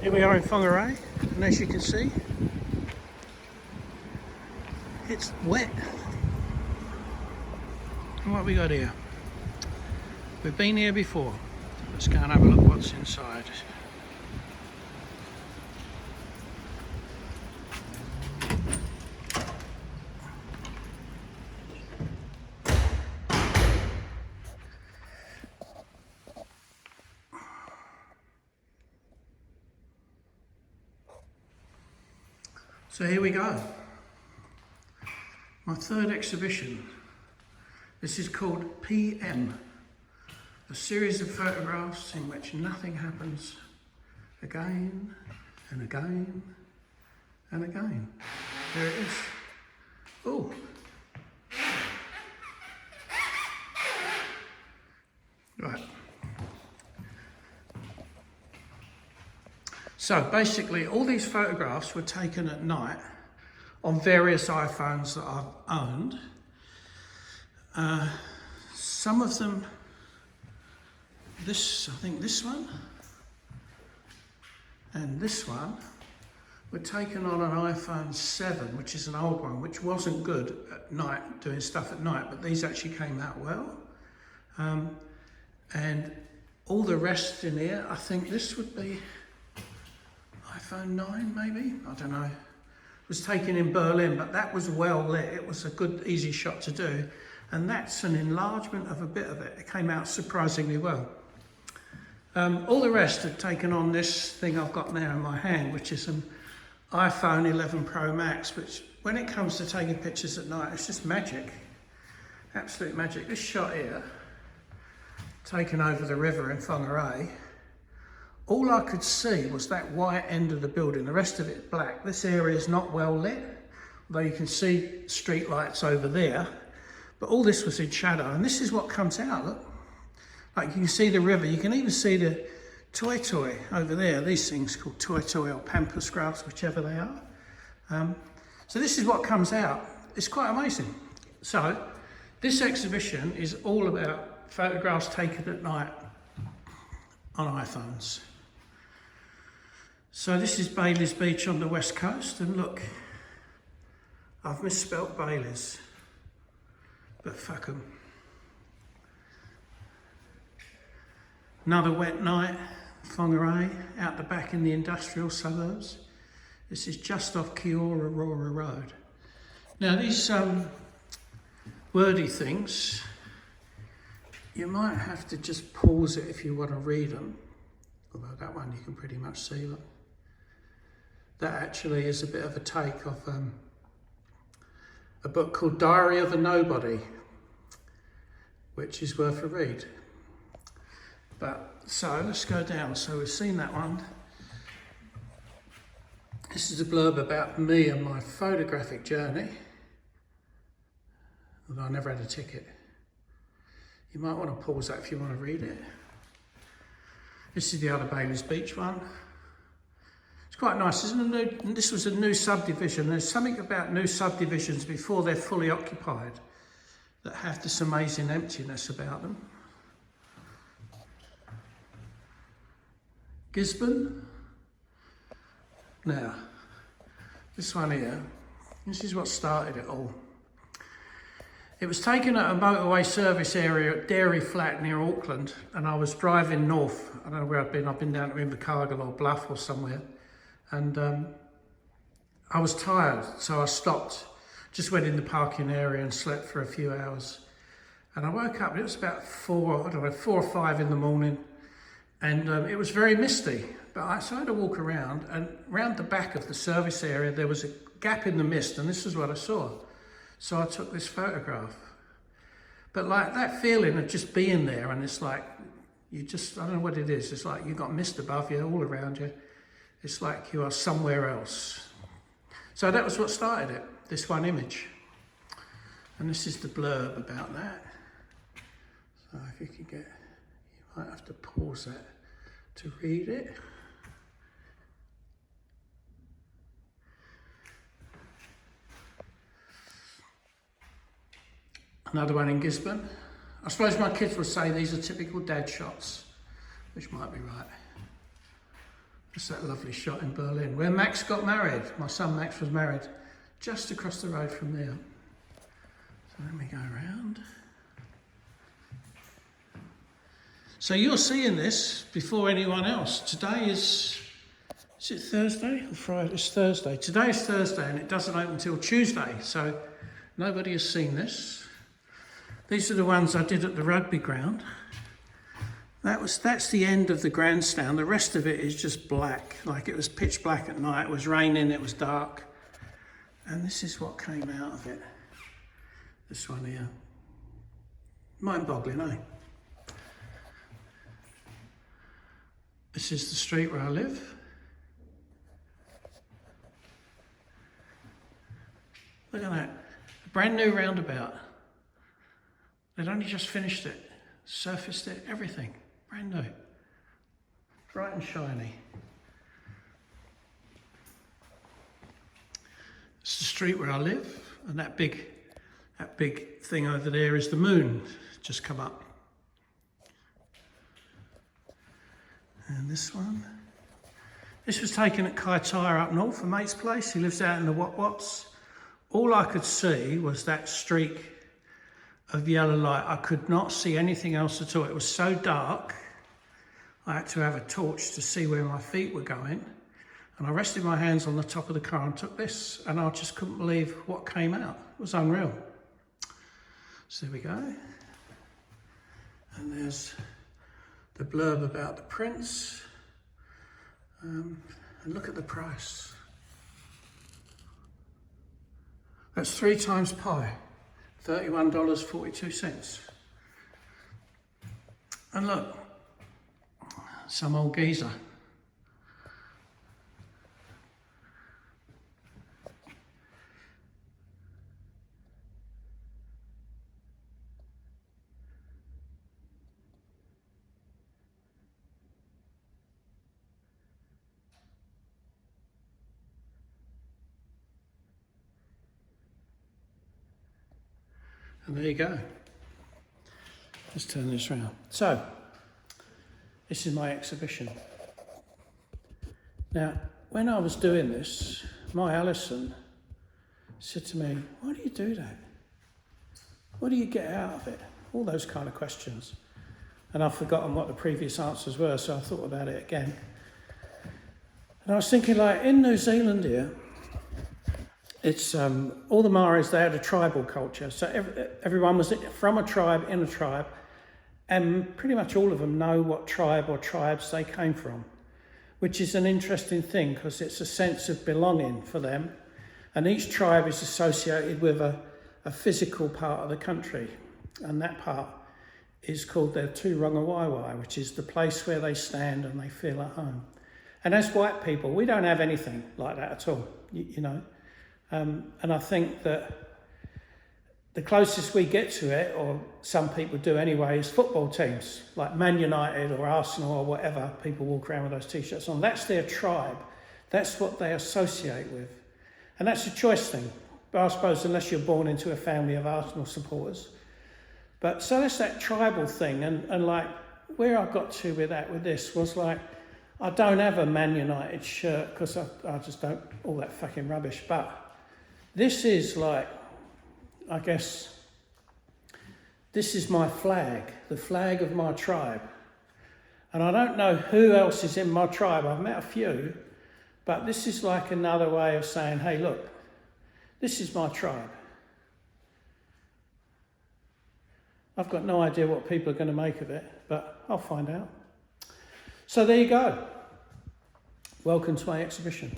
Here we are in Whangarei, and as you can see, it's wet. And what have we got here? We've been here before. Let's go and have a look what's inside. So here we go. My third exhibition. This is called PM. A series of photographs in which nothing happens again and again and again. There it is. Oh. Right. So basically all these photographs were taken at night on various iPhones that I've owned. Some of them, I think this one and this one were taken on an iPhone 7, which is an old one, which wasn't good at night, doing stuff at night, but these actually came out well. And all the rest in here, I think this would be iPhone 9 maybe, I don't know. It was taken in Berlin, but that was well lit. It was a good, easy shot to do. And that's an enlargement of a bit of it. It came out surprisingly well. All the rest are taken on this thing I've got now in my hand, which is an iPhone 11 Pro Max, which when it comes to taking pictures at night, it's just magic. Absolute magic. This shot here, taken over the river in Whangarei, all I could see was that white end of the building. The rest of it black. This area is not well lit, although you can see street lights over there. But all this was in shadow, and this is what comes out, look. Like you can see the river, you can even see the toi toi over there. These things called toi toi or pampas grass, whichever they are. So this is what comes out. It's quite amazing. So this exhibition is all about photographs taken at night on iPhones. So this is Bailey's Beach on the west coast, and look, I've misspelt Bailey's, but fuck 'em. Another wet night, Whangarei, out the back in the industrial suburbs. This is just off Kiora Road. Now these wordy things, you might have to just pause it if you want to read them. Although that one you can pretty much see. Look. That actually is a bit of a take of a book called Diary of a Nobody, which is worth a read. But so let's go down. So we've seen that one. This is a blurb about me and my photographic journey. Although I never had a ticket. You might want to pause that if you want to read it. This is the other Bailey's Beach one. It's quite nice, isn't it? This was a new subdivision. There's something about new subdivisions before they're fully occupied that have this amazing emptiness about them. Gisborne. Now, this one here, this is what started it all. It was taken at a motorway service area at Dairy Flat near Auckland, and I was driving north. I don't know where I've been down to Invercargill or Bluff or somewhere, and I was tired, so I stopped, just went in the parking area and slept for a few hours. And I woke up, and it was about 4 or 5 in the morning, and it was very misty. But I had to walk around, and round the back of the service area, there was a gap in the mist, and this is what I saw. So I took this photograph. But like that feeling of just being there, and it's like, I don't know what it is. It's like you've got mist above you, all around you. It's like you are somewhere else. So that was what started it, this one image. And this is the blurb about that. So if you can get, you might have to pause that to read it. Another one in Gisborne. I suppose my kids would say these are typical dad shots, which might be right. That's that lovely shot in Berlin where Max got married. My son Max was married just across the road from there. So let me go around. So you're seeing this before anyone else. Today is it Thursday or Friday? It's Thursday. Today is Thursday and it doesn't open until Tuesday. So nobody has seen this. These are the ones I did at the rugby ground. That's the end of the grandstand. The rest of it is just black, like it was pitch black at night. It was raining, it was dark. And this is what came out of it. This one here. Mind-boggling, eh? This is the street where I live. Look at that. A brand new roundabout. They'd only just finished it, surfaced it, everything. Brand new. Bright and shiny. It's the street where I live, and that big thing over there is the moon, just come up. And this one. This was taken at Kaitaia up north, a mate's place. He lives out in the Wat-Wats. All I could see was that streak of yellow light. I could not see anything else at all. It was so dark, I had to have a torch to see where my feet were going. And I rested my hands on the top of the car and took this, and I just couldn't believe what came out. It was unreal. So there we go. And there's the blurb about the prints. And look at the price. That's 3 times pi, $31.42. And look, some old geezer. And there you go. Let's turn this around. So, this is my exhibition. Now, when I was doing this, my Alison said to me, why do you do that? What do you get out of it? All those kind of questions. And I've forgotten what the previous answers were, so I thought about it again. And I was thinking, like, in New Zealand here, it's all the Maoris, they had a tribal culture. So everyone was from a tribe, in a tribe, and pretty much all of them know what tribe or tribes they came from, which is an interesting thing because it's a sense of belonging for them. And each tribe is associated with a physical part of the country. And that part is called their Tūrangawaewae, which is the place where they stand and they feel at home. And as white people, we don't have anything like that at all, you know. And I think that the closest we get to it, or some people do anyway, is football teams, like Man United or Arsenal or whatever. People walk around with those T-shirts on. That's their tribe. That's what they associate with. And that's a choice thing. But I suppose unless you're born into a family of Arsenal supporters. But so that's that tribal thing. And like where I got to with this was like, I don't have a Man United shirt because I just don't, all that fucking rubbish. But this is like, I guess, this is my flag, the flag of my tribe. And I don't know who else is in my tribe. I've met a few, but this is like another way of saying, hey, look, this is my tribe. I've got no idea what people are going to make of it, but I'll find out. So there you go. Welcome to my exhibition.